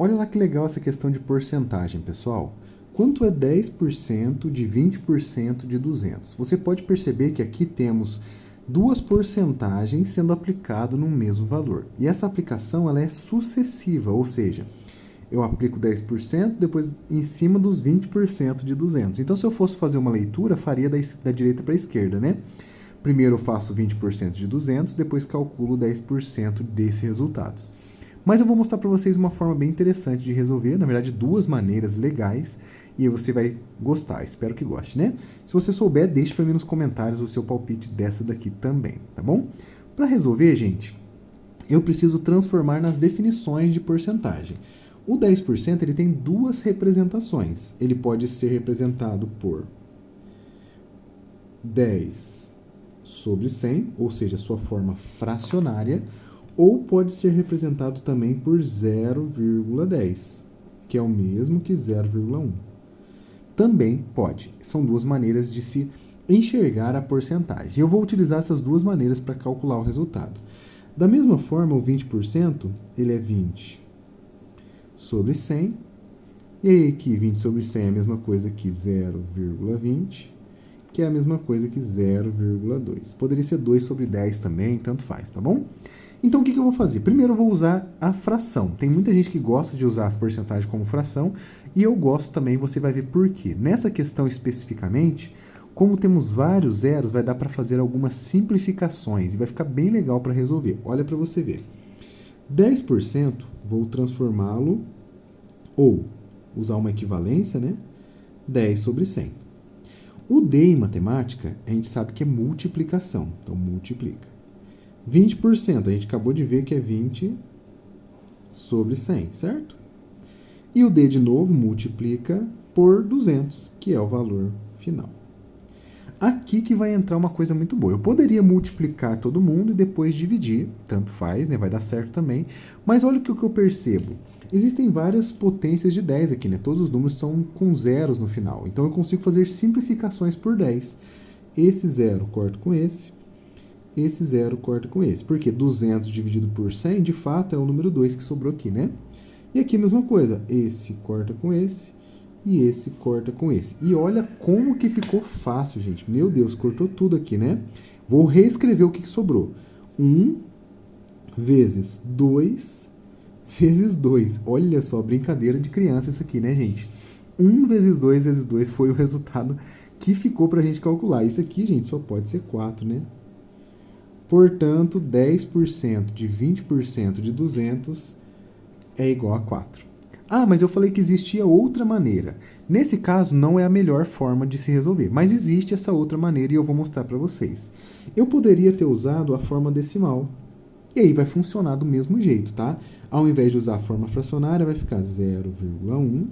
Olha lá que legal essa questão de porcentagem, pessoal. Quanto é 10% de 20% de 200? Você pode perceber que aqui temos duas porcentagens sendo aplicado no mesmo valor. E essa aplicação ela é sucessiva, ou seja, eu aplico 10%, depois em cima dos 20% de 200. Então, se eu fosse fazer uma leitura, faria da direita para a esquerda, né? Primeiro eu faço 20% de 200, depois calculo 10% desses resultados. Mas eu vou mostrar para vocês uma forma bem interessante de resolver, na verdade duas maneiras legais, e aí você vai gostar, espero que goste, né? Se você souber, deixe para mim nos comentários o seu palpite dessa daqui também, tá bom? Para resolver, gente, eu preciso transformar nas definições de porcentagem. O 10% ele tem duas representações. Ele pode ser representado por 10 sobre 100, ou seja, sua forma fracionária, ou pode ser representado também por 0,10, que é o mesmo que 0,1. Também pode. São duas maneiras de se enxergar a porcentagem. Eu vou utilizar essas duas maneiras para calcular o resultado. Da mesma forma, o 20%, ele é 20 sobre 100. E aí aqui, 20 sobre 100 é a mesma coisa que 0,20, que é a mesma coisa que 0,2. Poderia ser 2 sobre 10 também, tanto faz, tá bom? Então, o que eu vou fazer? Primeiro, eu vou usar a fração. Tem muita gente que gosta de usar a porcentagem como fração, e eu gosto também, você vai ver por quê. Nessa questão especificamente, como temos vários zeros, vai dar para fazer algumas simplificações, e vai ficar bem legal para resolver. Olha para você ver. 10%, vou transformá-lo, ou usar uma equivalência, né? 10 sobre 100. O D em matemática, a gente sabe que é multiplicação, então multiplica. 20%, a gente acabou de ver que é 20 sobre 100, certo? E o D de novo multiplica por 200, que é o valor final. Aqui que vai entrar uma coisa muito boa. Eu poderia multiplicar todo mundo e depois dividir, tanto faz, né? Vai dar certo também. Mas olha o que eu percebo. Existem várias potências de 10 aqui, né? Todos os números são com zeros no final. Então eu consigo fazer simplificações por 10. Esse zero corto com esse zero corta com esse. Porque 200 dividido por 100, de fato, é o número 2 que sobrou aqui, né? E aqui a mesma coisa. Esse corta com esse e esse corta com esse. E olha como que ficou fácil, gente. Meu Deus, cortou tudo aqui, né? Vou reescrever o que sobrou. 1 vezes 2 vezes 2. Olha só, brincadeira de criança isso aqui, né, gente? 1 vezes 2 vezes 2 foi o resultado que ficou para a gente calcular. Isso aqui, gente, só pode ser 4, né? Portanto, 10% de 20% de 200 é igual a 4. Ah, mas eu falei que existia outra maneira. Nesse caso, não é a melhor forma de se resolver, mas existe essa outra maneira e eu vou mostrar para vocês. Eu poderia ter usado a forma decimal, e aí vai funcionar do mesmo jeito, tá? Ao invés de usar a forma fracionária, vai ficar 0,1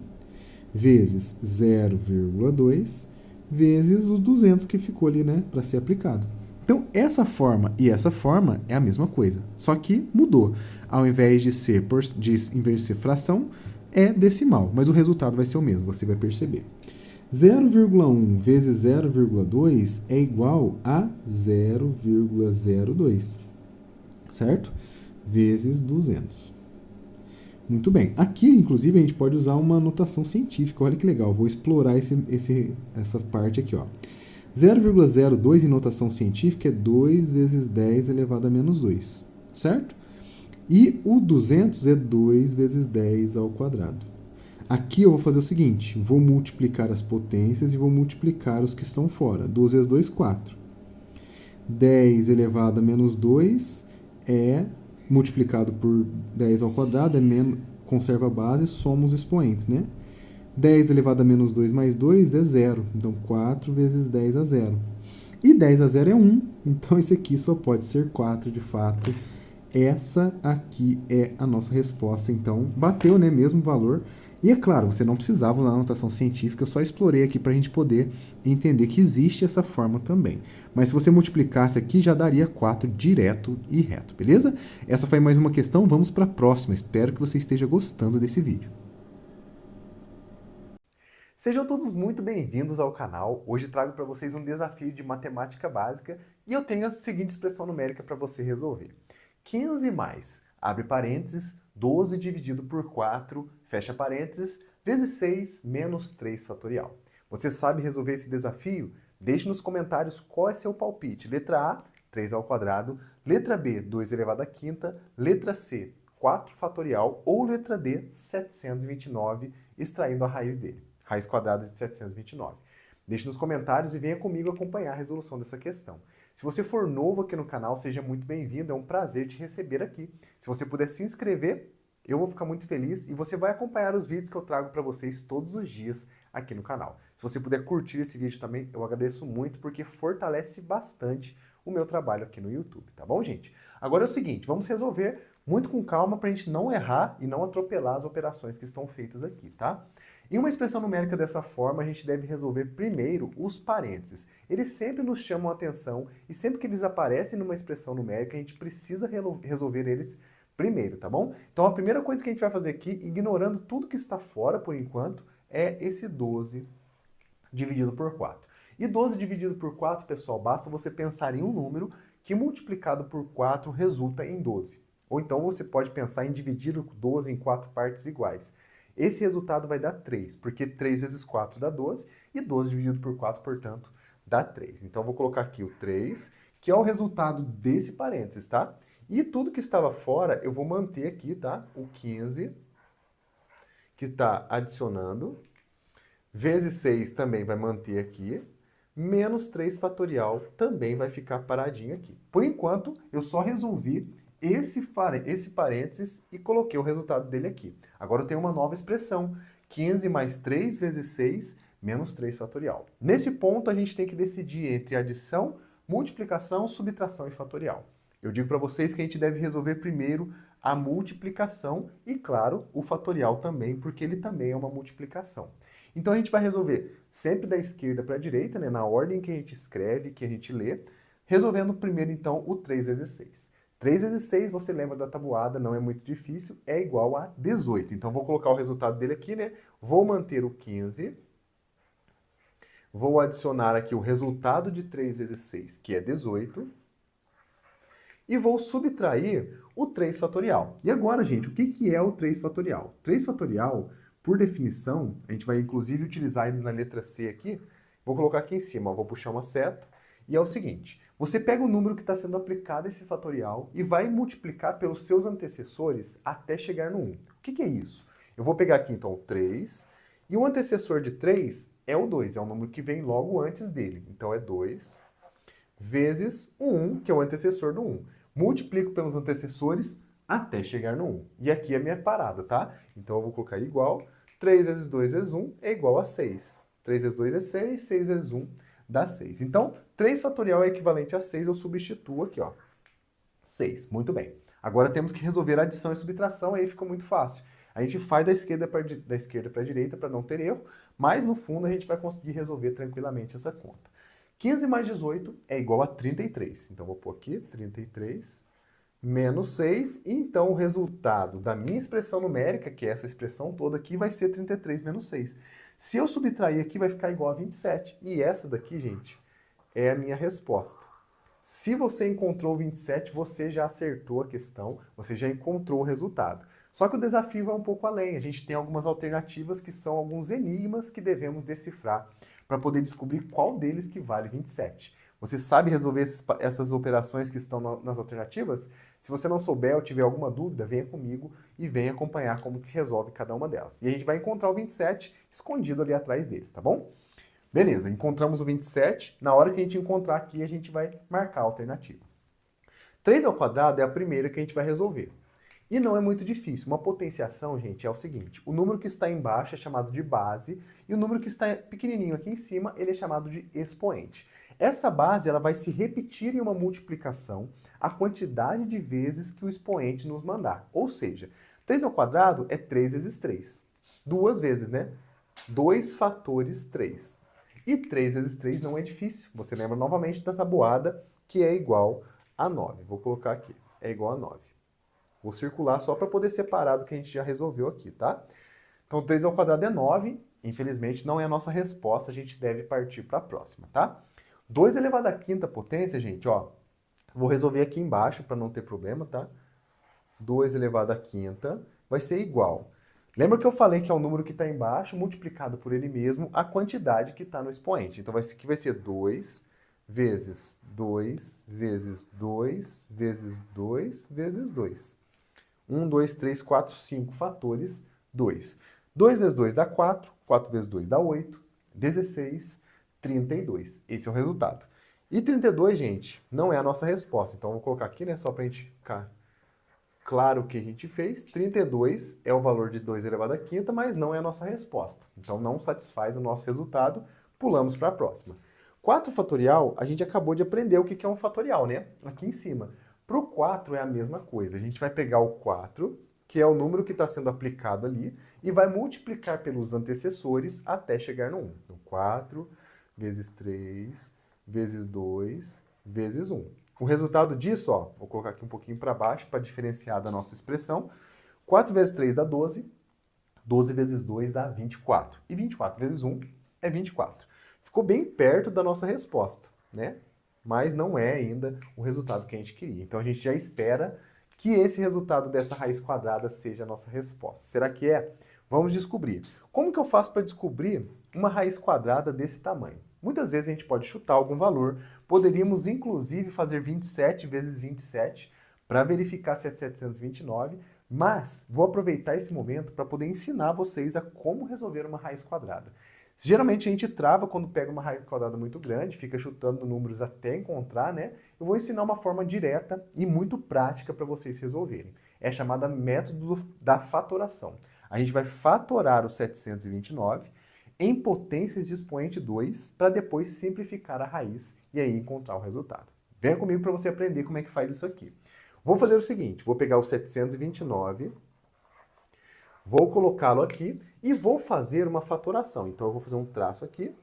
vezes 0,2 vezes os 200 que ficou ali, né, para ser aplicado. Então, essa forma e essa forma é a mesma coisa, só que mudou. Ao invés de ser fração, é decimal, mas o resultado vai ser o mesmo, você vai perceber. 0,1 vezes 0,2 é igual a 0,02, certo? Vezes 200. Muito bem. Aqui, inclusive, a gente pode usar uma notação científica. Olha que legal, vou explorar essa parte aqui, ó. 0,02 em notação científica é 2 vezes 10 elevado a menos 2, certo? E o 200 é 2 vezes 10 ao quadrado. Aqui eu vou fazer o seguinte, vou multiplicar as potências e vou multiplicar os que estão fora. 2 vezes 2, 4. 10 elevado a menos 2 é multiplicado por 10 ao quadrado, conserva a base, soma os expoentes, né? 10 elevado a menos 2 mais 2 é 0. Então, 4 vezes 10 a 0. E 10 a 0 é 1. Então, esse aqui só pode ser 4, de fato. Essa aqui é a nossa resposta. Então, bateu, né? Mesmo valor. E é claro, você não precisava usar a notação científica. Eu só explorei aqui para a gente poder entender que existe essa forma também. Mas se você multiplicasse aqui, já daria 4 direto e reto, beleza? Essa foi mais uma questão. Vamos para a próxima. Espero que você esteja gostando desse vídeo. Sejam todos muito bem-vindos ao canal. Hoje trago para vocês um desafio de matemática básica e eu tenho a seguinte expressão numérica para você resolver. 15 mais, abre parênteses, 12 dividido por 4, fecha parênteses, vezes 6 menos 3 fatorial. Você sabe resolver esse desafio? Deixe nos comentários qual é seu palpite. Letra A, 3 ao quadrado. Letra B, 2 elevado à quinta. Letra C, 4 fatorial. Ou letra D, 729, extraindo a raiz dele. Raiz quadrada de 729. Deixe nos comentários e venha comigo acompanhar a resolução dessa questão. Se você for novo aqui no canal, seja muito bem-vindo. É um prazer te receber aqui. Se você puder se inscrever, eu vou ficar muito feliz e você vai acompanhar os vídeos que eu trago para vocês todos os dias aqui no canal. Se você puder curtir esse vídeo também, eu agradeço muito porque fortalece bastante o meu trabalho aqui no YouTube, tá bom, gente? Agora é o seguinte, vamos resolver muito com calma para a gente não errar e não atropelar as operações que estão feitas aqui, tá? Em uma expressão numérica dessa forma, a gente deve resolver primeiro os parênteses. Eles sempre nos chamam a atenção e sempre que eles aparecem numa expressão numérica, a gente precisa resolver eles primeiro, tá bom? Então a primeira coisa que a gente vai fazer aqui, ignorando tudo que está fora por enquanto, é esse 12 dividido por 4. E 12 dividido por 4, pessoal, basta você pensar em um número que multiplicado por 4 resulta em 12. Ou então você pode pensar em dividir o 12 em 4 partes iguais. Esse resultado vai dar 3, porque 3 vezes 4 dá 12, e 12 dividido por 4, portanto, dá 3. Então, eu vou colocar aqui o 3, que é o resultado desse parênteses, tá? E tudo que estava fora, eu vou manter aqui, tá? O 15, que está adicionando, vezes 6 também vai manter aqui, menos 3 fatorial também vai ficar paradinho aqui. Por enquanto, eu só resolvi esse parênteses e coloquei o resultado dele aqui. Agora eu tenho uma nova expressão, 15 mais 3 vezes 6 menos 3 fatorial. Nesse ponto, a gente tem que decidir entre adição, multiplicação, subtração e fatorial. Eu digo para vocês que a gente deve resolver primeiro a multiplicação e, claro, o fatorial também, porque ele também é uma multiplicação. Então a gente vai resolver sempre da esquerda para a direita, né, na ordem que a gente escreve, que a gente lê, resolvendo primeiro então o 3 vezes 6. 3 vezes 6, você lembra da tabuada, não é muito difícil, é igual a 18. Então vou colocar o resultado dele aqui, né? Vou manter o 15. Vou adicionar aqui o resultado de 3 vezes 6, que é 18. E vou subtrair o 3 fatorial. E agora, gente, o que é o 3 fatorial? 3 fatorial, por definição, a gente vai inclusive utilizar ele na letra C aqui. Vou colocar aqui em cima, ó, vou puxar uma seta. E é o seguinte, você pega o número que está sendo aplicado a esse fatorial e vai multiplicar pelos seus antecessores até chegar no 1. O que é isso? Eu vou pegar aqui então o 3, e o antecessor de 3 é o 2, é o número que vem logo antes dele. Então é 2 vezes o 1, que é o antecessor do 1. Multiplico pelos antecessores até chegar no 1. E aqui é a minha parada, tá? Então eu vou colocar igual, 3 vezes 2 vezes 1 é igual a 6. 3 vezes 2 é 6, 6 vezes 1 dá 6. Então, 3 fatorial é equivalente a 6, eu substituo aqui, ó. 6, muito bem. Agora temos que resolver adição e subtração, aí fica muito fácil. A gente faz da esquerda para a direita para não ter erro, mas no fundo a gente vai conseguir resolver tranquilamente essa conta. 15 mais 18 é igual a 33. Então, vou pôr aqui 33 menos 6. E então, o resultado da minha expressão numérica, que é essa expressão toda aqui, vai ser 33 menos 6. Se eu subtrair aqui, vai ficar igual a 27. E essa daqui, gente, é a minha resposta. Se você encontrou 27, você já acertou a questão, você já encontrou o resultado. Só que o desafio vai um pouco além. A gente tem algumas alternativas que são alguns enigmas que devemos decifrar para poder descobrir qual deles que vale 27. Você sabe resolver essas operações que estão nas alternativas? Se você não souber ou tiver alguma dúvida, venha comigo e venha acompanhar como que resolve cada uma delas. E a gente vai encontrar o 27 escondido ali atrás deles, tá bom? Beleza, encontramos o 27. Na hora que a gente encontrar aqui, a gente vai marcar a alternativa. 3 ao quadrado é a primeira que a gente vai resolver. E não é muito difícil. Uma potenciação, gente, é o seguinte. O número que está embaixo é chamado de base e o número que está pequenininho aqui em cima, ele é chamado de expoente. Essa base ela vai se repetir em uma multiplicação a quantidade de vezes que o expoente nos mandar. Ou seja, 3 ao quadrado é 3 vezes 3. Duas vezes, né? 2 fatores 3. E 3 vezes 3 não é difícil. Você lembra novamente da tabuada, que é igual a 9. Vou colocar aqui. É igual a 9. Vou circular só para poder separar do que a gente já resolveu aqui, tá? Então, 3 ao quadrado é 9. Infelizmente, não é a nossa resposta. A gente deve partir para a próxima, tá? 2 elevado à quinta potência, gente, ó. Vou resolver aqui embaixo para não ter problema, tá? 2 elevado à quinta vai ser igual. Lembra que eu falei que é o número que está embaixo multiplicado por ele mesmo a quantidade que está no expoente. Então, aqui vai ser 2 vezes 2 vezes 2 vezes 2 vezes 2. 1, 2, 3, 4, 5 fatores, 2. 2 vezes 2 dá 4, 4 vezes 2 dá 8, 16, 32. Esse é o resultado. E 32, gente, não é a nossa resposta. Então, eu vou colocar aqui, né, só para a gente ficar claro o que a gente fez. 32 é o valor de 2 elevado à quinta, mas não é a nossa resposta. Então, não satisfaz o nosso resultado. Pulamos para a próxima. 4 fatorial, a gente acabou de aprender o que é um fatorial, né? Aqui em cima. Para o 4 é a mesma coisa. A gente vai pegar o 4, que é o número que está sendo aplicado ali, e vai multiplicar pelos antecessores até chegar no 1. Então, 4 vezes 3 vezes 2 vezes 1. O resultado disso, ó, vou colocar aqui um pouquinho para baixo para diferenciar da nossa expressão. 4 vezes 3 dá 12, 12 vezes 2 dá 24. E 24 vezes 1 é 24. Ficou bem perto da nossa resposta, né? Mas não é ainda o resultado que a gente queria. Então a gente já espera que esse resultado dessa raiz quadrada seja a nossa resposta. Será que é? Vamos descobrir. Como que eu faço para descobrir uma raiz quadrada desse tamanho? Muitas vezes a gente pode chutar algum valor. Poderíamos, inclusive, fazer 27 vezes 27 para verificar se é 729, mas vou aproveitar esse momento para poder ensinar vocês a como resolver uma raiz quadrada. Geralmente a gente trava quando pega uma raiz quadrada muito grande, fica chutando números até encontrar, né? Eu vou ensinar uma forma direta e muito prática para vocês resolverem. É chamada método da fatoração. A gente vai fatorar o 729 em potências de expoente 2 para depois simplificar a raiz e aí encontrar o resultado. Venha comigo para você aprender como é que faz isso aqui. Vou fazer o seguinte, vou pegar o 729, vou colocá-lo aqui e vou fazer uma fatoração. Então eu vou fazer um traço aqui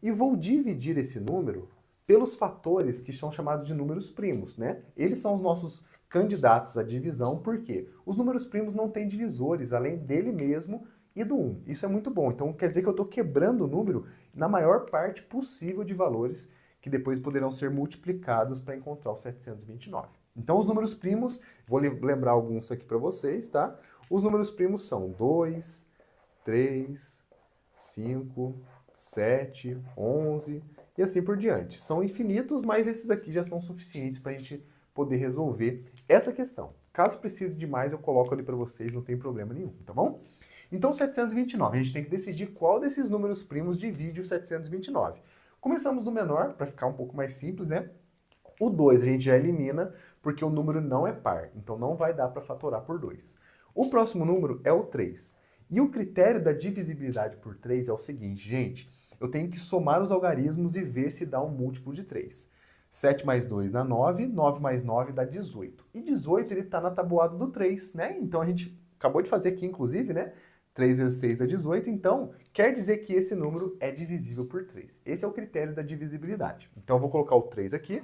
e vou dividir esse número pelos fatores que são chamados de números primos, né? Eles são os nossos candidatos à divisão, porque os números primos não têm divisores além dele mesmo e do 1. Isso é muito bom. Então quer dizer que eu estou quebrando o número na maior parte possível de valores que depois poderão ser multiplicados para encontrar o 729. Então os números primos, vou lembrar alguns aqui para vocês, tá? Os números primos são 2, 3, 5, 7, 11 e assim por diante. São infinitos, mas esses aqui já são suficientes para a gente poder resolver essa questão. Caso precise de mais, eu coloco ali para vocês, não tem problema nenhum, tá bom? Então, 729, a gente tem que decidir qual desses números primos divide o 729. Começamos do menor, para ficar um pouco mais simples, né? O 2 a gente já elimina, porque o número não é par, então não vai dar para fatorar por 2. O próximo número é o 3. E o critério da divisibilidade por 3 é o seguinte, gente, eu tenho que somar os algarismos e ver se dá um múltiplo de 3. 7 mais 2 dá 9, 9 mais 9 dá 18. E 18 ele está na tabuada do 3, né? Então a gente acabou de fazer aqui, inclusive, né? 3 vezes 6 dá 18, então quer dizer que esse número é divisível por 3. Esse é o critério da divisibilidade. Então eu vou colocar o 3 aqui.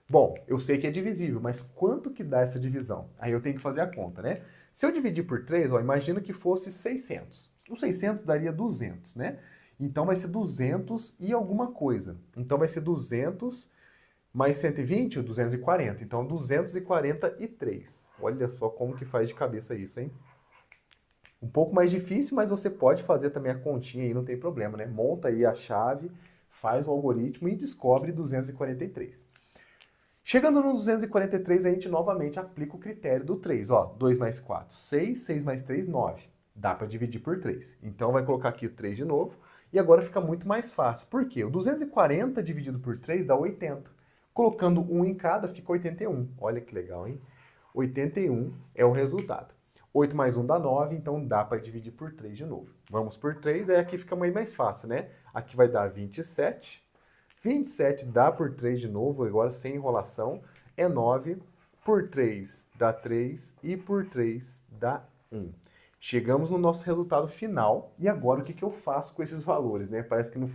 Bom, eu sei que é divisível, mas quanto que dá essa divisão? Aí eu tenho que fazer a conta, né? Se eu dividir por 3, ó, imagina que fosse 600. O 600 daria 200, né? Então vai ser 200 e alguma coisa. Então vai ser 200 mais 120, ou 240. Então 243. Olha só como que faz de cabeça isso, hein? Um pouco mais difícil, mas você pode fazer também a continha aí, não tem problema, né? Monta aí a chave, faz o algoritmo e descobre 243. Chegando no 243, a gente novamente aplica o critério do 3. Ó, 2 mais 4, 6, 6 mais 3, 9. Dá para dividir por 3. Então vai colocar aqui o 3 de novo. E agora fica muito mais fácil. Por quê? O 240 dividido por 3 dá 80. Colocando 1 em cada, fica 81. Olha que legal, hein? 81 é o resultado. 8 mais 1 dá 9, então dá para dividir por 3 de novo. Vamos por 3, aí aqui fica mais fácil, né? Aqui vai dar 27. 27 dá por 3 de novo, agora sem enrolação, é 9. Por 3 dá 3 e por 3 dá 1. Chegamos no nosso resultado final e agora o que eu faço com esses valores, né? Parece que não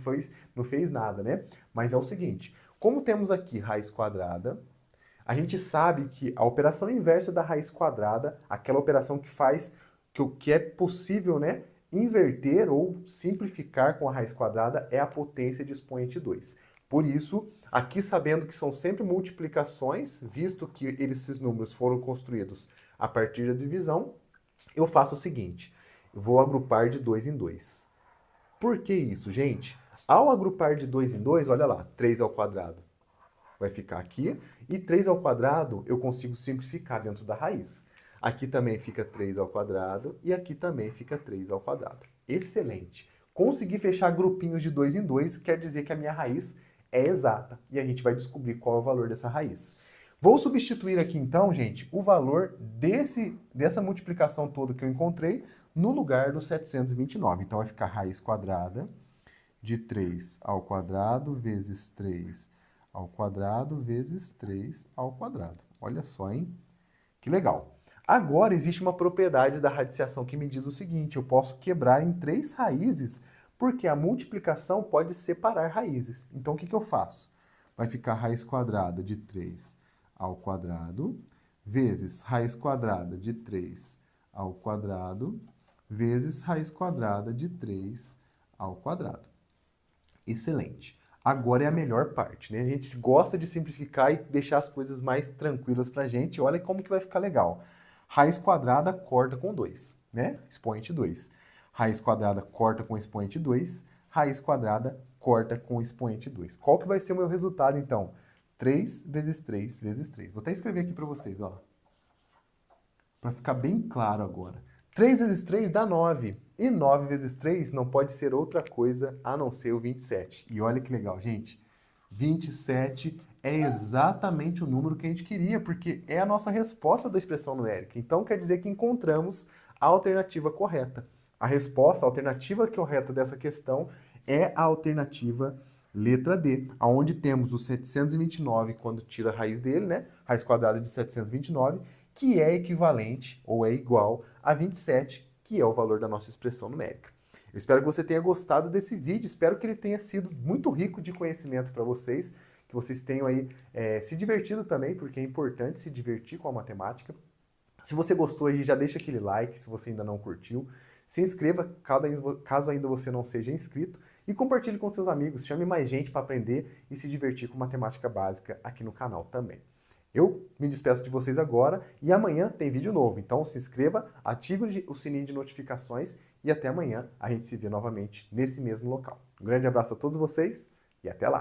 fez nada, né? Mas é o seguinte, como temos aqui raiz quadrada, a gente sabe que a operação inversa da raiz quadrada, aquela operação que faz que é possível, né, inverter ou simplificar com a raiz quadrada é a potência de expoente 2. Por isso, aqui sabendo que são sempre multiplicações, visto que esses números foram construídos A partir da divisão, eu faço o seguinte, eu vou agrupar de 2 em 2. Por que isso, gente? Ao agrupar de 2 em 2, olha lá, 3 ao quadrado vai ficar aqui, e 3 ao quadrado eu consigo simplificar dentro da raiz. Aqui também fica 3 ao quadrado, e aqui também fica 3 ao quadrado. Excelente! Conseguir fechar grupinhos de 2 em 2 quer dizer que a minha raiz é exata, e a gente vai descobrir qual é o valor dessa raiz. Vou substituir aqui então, gente, o valor dessa multiplicação toda que eu encontrei no lugar do 729. Então vai ficar raiz quadrada de 3 ao quadrado vezes 3 ao quadrado vezes 3 ao quadrado. Olha só, hein? Que legal. Agora existe uma propriedade da radiciação que me diz o seguinte, eu posso quebrar em 3 raízes, porque a multiplicação pode separar raízes. Então o que eu faço? Vai ficar raiz quadrada de 3 ao quadrado vezes raiz quadrada de 3 ao quadrado vezes raiz quadrada de 3 ao quadrado. Excelente. Agora é a melhor parte, né? A gente gosta de simplificar e deixar as coisas mais tranquilas pra gente. Olha como que vai ficar legal. Raiz quadrada corta com 2, né? Expoente 2. Raiz quadrada corta com expoente 2. Raiz quadrada corta com expoente 2. Qual que vai ser o meu resultado, então? 3 vezes 3 vezes 3. Vou até escrever aqui pra vocês, ó. Pra ficar bem claro agora. 3 vezes 3 dá 9. E 9 vezes 3 não pode ser outra coisa a não ser o 27. E olha que legal, gente. 27 é exatamente o número que a gente queria, porque é a nossa resposta da expressão numérica. Então quer dizer que encontramos a alternativa correta. A resposta, a alternativa correta dessa questão é a alternativa letra D, onde temos o 729 quando tira a raiz dele, né? Raiz quadrada de 729, que é equivalente ou é igual a 27, que é o valor da nossa expressão numérica. Eu espero que você tenha gostado desse vídeo, espero que ele tenha sido muito rico de conhecimento para vocês, que vocês tenham aí se divertido também, porque é importante se divertir com a matemática. Se você gostou aí, já deixa aquele like, se você ainda não curtiu. Se inscreva, caso ainda você não seja inscrito, e compartilhe com seus amigos, chame mais gente para aprender e se divertir com matemática básica aqui no canal também. Eu me despeço de vocês agora e amanhã tem vídeo novo, então se inscreva, ative o sininho de notificações e até amanhã a gente se vê novamente nesse mesmo local. Um grande abraço a todos vocês e até lá!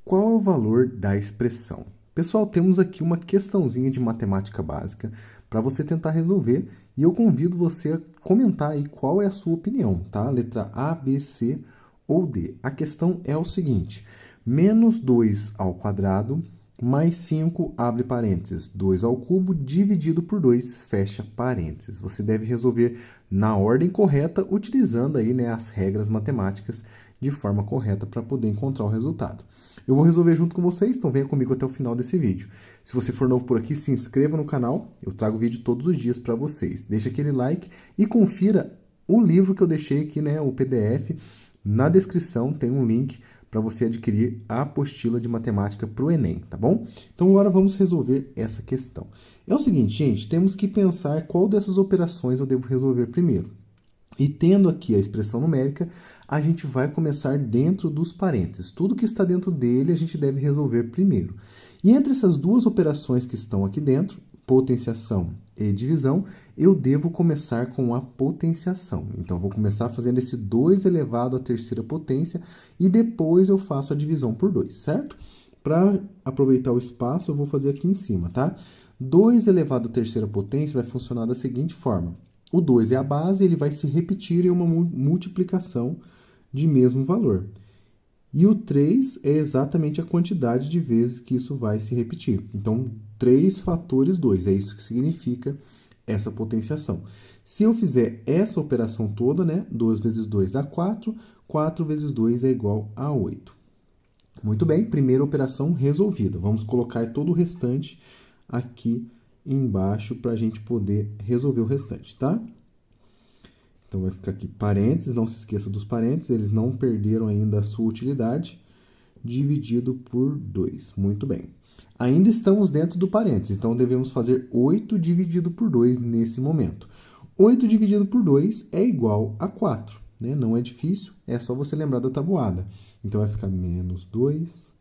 Qual é o valor da expressão? Pessoal, temos aqui uma questãozinha de matemática básica para você tentar resolver e eu convido você a comentar aí qual é a sua opinião, tá? Letra A, B, C ou D. A questão é o seguinte, menos 2 ao quadrado mais 5, abre parênteses, 2 ao cubo, dividido por 2, fecha parênteses. Você deve resolver na ordem correta, utilizando aí, né, as regras matemáticas de forma correta para poder encontrar o resultado. Eu vou resolver junto com vocês, então venha comigo até o final desse vídeo. Se você for novo por aqui, se inscreva no canal, eu trago vídeo todos os dias para vocês. Deixa aquele like e confira o livro que eu deixei aqui, né, o PDF. Na descrição tem um link para você adquirir a apostila de matemática para o Enem, tá bom? Então agora vamos resolver essa questão. É o seguinte, gente, temos que pensar qual dessas operações eu devo resolver primeiro. E tendo aqui a expressão numérica, a gente vai começar dentro dos parênteses. Tudo que está dentro dele a gente deve resolver primeiro. E entre essas duas operações que estão aqui dentro, potenciação e divisão, eu devo começar com a potenciação. Então, eu vou começar fazendo esse 2 elevado à terceira potência e depois eu faço a divisão por 2, certo? Para aproveitar o espaço, eu vou fazer aqui em cima, tá? 2 elevado à terceira potência vai funcionar da seguinte forma. O 2 é a base, ele vai se repetir em uma multiplicação de mesmo valor. E o 3 é exatamente a quantidade de vezes que isso vai se repetir. Então, 3 fatores 2, é isso que significa essa potenciação. Se eu fizer essa operação toda, né, 2 vezes 2 dá 4, 4 vezes 2 é igual a 8. Muito bem, primeira operação resolvida. Vamos colocar todo o restante aqui embaixo para a gente poder resolver o restante, tá? Então, vai ficar aqui parênteses, não se esqueça dos parênteses, eles não perderam ainda a sua utilidade, dividido por 2. Muito bem. Ainda estamos dentro do parênteses, então devemos fazer 8 dividido por 2 nesse momento. 8 dividido por 2 é igual a 4, né? Não é difícil, é só você lembrar da tabuada. Então, vai ficar menos 2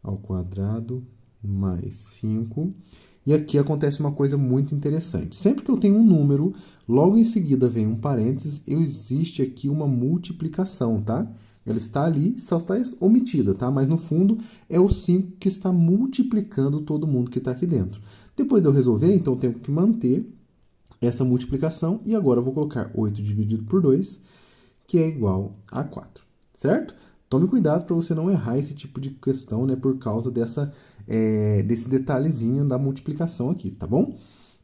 ao quadrado mais 5. E aqui acontece uma coisa muito interessante. Sempre que eu tenho um número, logo em seguida vem um parênteses, existe aqui uma multiplicação, tá? Ela está ali, só está omitida, tá? Mas no fundo é o 5 que está multiplicando todo mundo que está aqui dentro. Depois de eu resolver, então eu tenho que manter essa multiplicação e agora eu vou colocar 8 dividido por 2, que é igual a 4, certo? Tome cuidado para você não errar esse tipo de questão, né, por causa desse detalhezinho da multiplicação aqui, tá bom?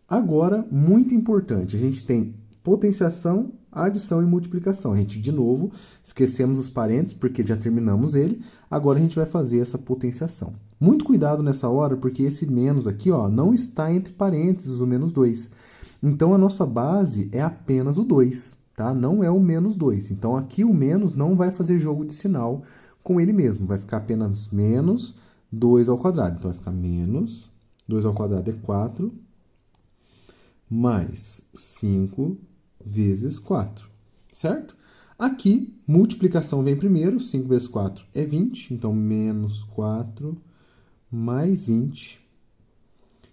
Agora, muito importante, a gente tem potenciação, adição e multiplicação. A gente, de novo, esquecemos os parênteses porque já terminamos ele. Agora a gente vai fazer essa potenciação. Muito cuidado nessa hora, porque esse menos aqui, ó, não está entre parênteses o menos 2. Então, a nossa base é apenas o 2, tá? Não é o menos 2. Então, aqui o menos não vai fazer jogo de sinal com ele mesmo. Vai ficar apenas menos 2 ao quadrado. Então, vai ficar menos 2 ao quadrado é 4, mais 5 vezes 4, certo? Aqui, multiplicação vem primeiro, 5 vezes 4 é 20, então menos 4 mais 20.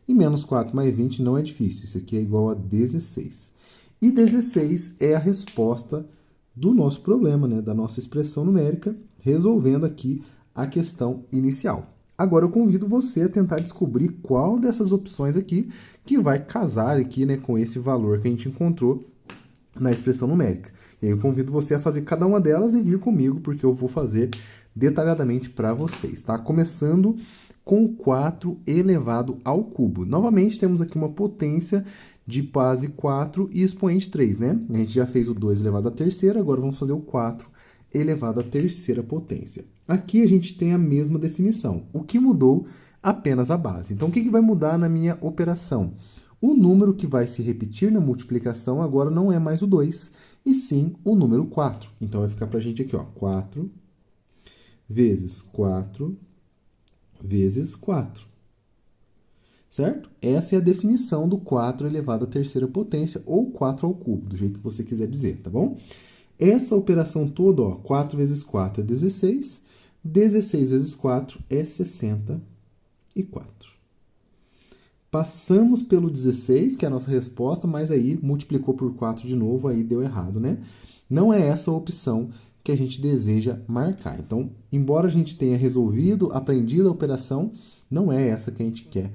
E menos 4 mais 20 não é difícil, isso aqui é igual a 16. E 16 é a resposta do nosso problema, né, da nossa expressão numérica, resolvendo aqui a questão inicial. Agora eu convido você a tentar descobrir qual dessas opções aqui que vai casar aqui, né, com esse valor que a gente encontrou na expressão numérica. E aí eu convido você a fazer cada uma delas e vir comigo, porque eu vou fazer detalhadamente para vocês, tá? Começando com 4 elevado ao cubo. Novamente, temos aqui uma potência de base 4 e expoente 3, né? A gente já fez o 2 elevado à terceira, agora vamos fazer o 4 elevado à terceira potência. Aqui a gente tem a mesma definição. O que mudou? Apenas a base. Então, o que vai mudar na minha operação? O número que vai se repetir na multiplicação agora não é mais o 2, e sim o número 4. Então, vai ficar para a gente aqui, ó, 4 vezes 4 vezes 4. Certo? Essa é a definição do 4 elevado à terceira potência, ou 4 ao cubo, do jeito que você quiser dizer, tá bom? Essa operação toda, ó, 4 vezes 4 é 16, 16 vezes 4 é 64. Passamos pelo 16, que é a nossa resposta, mas aí multiplicou por 4 de novo, aí deu errado, né? Não é essa a opção que a gente deseja marcar. Então, embora a gente tenha resolvido, aprendido a operação, não é essa que a gente quer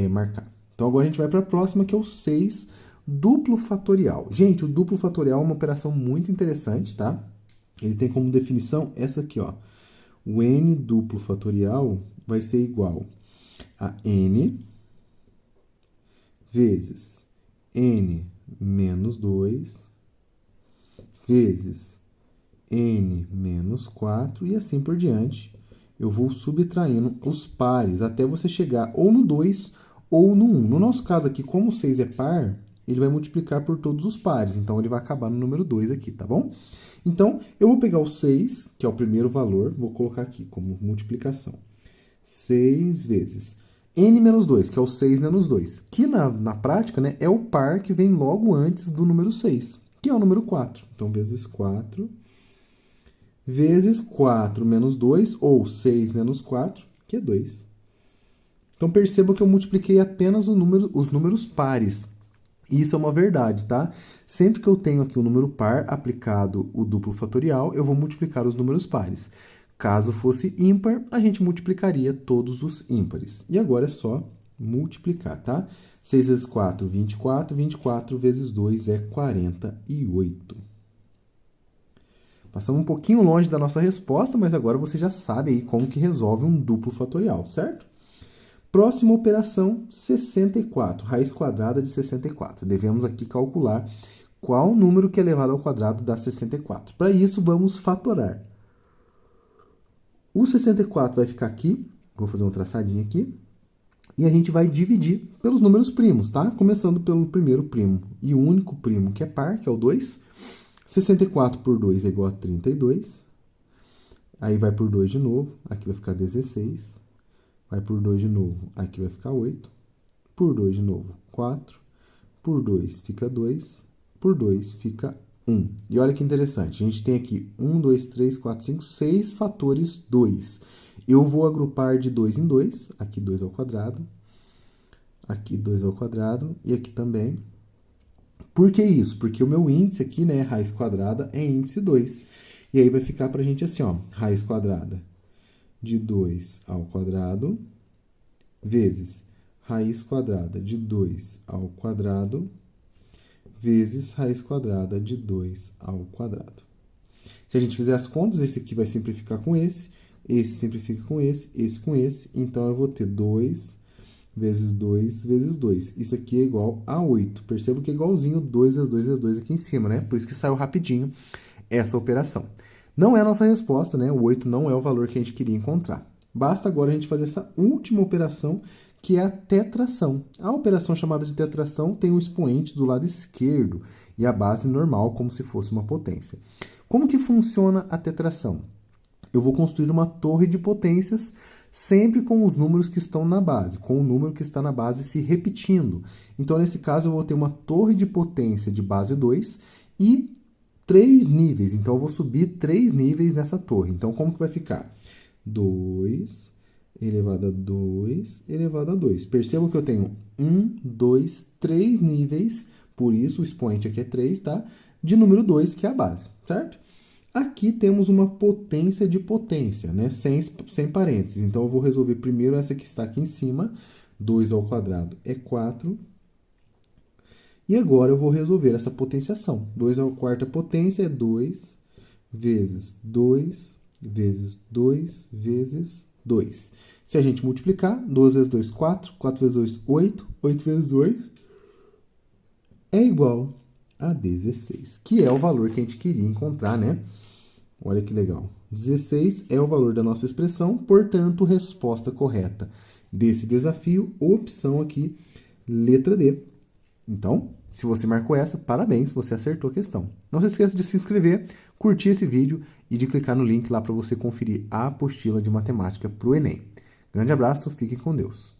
marcar. Então, agora a gente vai para a próxima, que é o 6, duplo fatorial. Gente, o duplo fatorial é uma operação muito interessante, tá? Ele tem como definição essa aqui, ó. O n duplo fatorial vai ser igual a n vezes n menos 2 vezes n menos 4 e assim por diante. Eu vou subtraindo os pares até você chegar ou no 2 ou no 1. No nosso caso aqui, como o 6 é par, ele vai multiplicar por todos os pares. Então, ele vai acabar no número 2 aqui, tá bom? Então, eu vou pegar o 6, que é o primeiro valor, vou colocar aqui como multiplicação. 6 vezes n menos 2, que é o 6 menos 2, que na prática, né, é o par que vem logo antes do número 6, que é o número 4. Então, vezes 4, vezes 4 menos 2, ou 6 menos 4, que é 2. Então, perceba que eu multipliquei apenas os números pares. Isso é uma verdade, tá? Sempre que eu tenho aqui o número par aplicado o duplo fatorial, eu vou multiplicar os números pares. Caso fosse ímpar, a gente multiplicaria todos os ímpares. E agora é só multiplicar, tá? 6 vezes 4, 24. 24 vezes 2 é 48. Passamos um pouquinho longe da nossa resposta, mas agora você já sabe aí como que resolve um duplo fatorial, certo? Próxima operação, 64, raiz quadrada de 64. Devemos aqui calcular qual número que é elevado ao quadrado dá 64. Para isso, vamos fatorar. O 64 vai ficar aqui, vou fazer um traçadinho aqui, e a gente vai dividir pelos números primos, tá? Começando pelo primeiro primo e o único primo que é par, que é o 2. 64 por 2 é igual a 32. Aí vai por 2 de novo, aqui vai ficar 16. Vai por 2 de novo, aqui vai ficar 8. Por 2 de novo, 4. Por 2 fica 2. Por 2 fica 1. E olha que interessante, a gente tem aqui 1, 2, 3, 4, 5, 6 fatores 2. Eu vou agrupar de 2 em 2, aqui 2 ao quadrado. Aqui 2 ao quadrado e aqui também. Por que isso? Porque o meu índice aqui, né, raiz quadrada, é índice 2. E aí vai ficar pra gente assim, ó, raiz quadrada de 2 ao quadrado vezes raiz quadrada de 2 ao quadrado vezes raiz quadrada de 2 ao quadrado. Se a gente fizer as contas, esse aqui vai simplificar com esse simplifica com esse com esse. Então, eu vou ter 2 vezes 2 vezes 2. Isso aqui é igual a 8. Perceba que é igualzinho 2 vezes 2 vezes 2 aqui em cima, né? Por isso que saiu rapidinho essa operação. Não é a nossa resposta, né? O 8 não é o valor que a gente queria encontrar. Basta agora a gente fazer essa última operação, que é a tetração. A operação chamada de tetração tem o expoente do lado esquerdo e a base normal, como se fosse uma potência. Como que funciona a tetração? Eu vou construir uma torre de potências sempre com os números que estão na base, com o número que está na base se repetindo. Então, nesse caso, eu vou ter uma torre de potência de base 2 e 3 níveis. Então, eu vou subir 3 níveis nessa torre. Então, como que vai ficar? 2 elevado a 2 elevado a 2. Percebam que eu tenho 1, 2, 3 níveis, por isso o expoente aqui é 3, tá? De número 2, que é a base, certo? Aqui temos uma potência de potência, né? Sem parênteses. Então, eu vou resolver primeiro essa que está aqui em cima. 2 ao quadrado é 4. E agora eu vou resolver essa potenciação. 2 à quarta potência é 2 vezes 2 vezes 2 vezes 2. Se a gente multiplicar, 2 vezes 2, 4. 4 vezes 2, 8. 8 vezes 8 é igual a 16, que é o valor que a gente queria encontrar, né? Olha que legal. 16 é o valor da nossa expressão, portanto, resposta correta desse desafio, opção aqui, letra D. Então, se você marcou essa, parabéns, você acertou a questão. Não se esqueça de se inscrever, curtir esse vídeo e de clicar no link lá para você conferir a apostila de matemática para o Enem. Grande abraço, fiquem com Deus.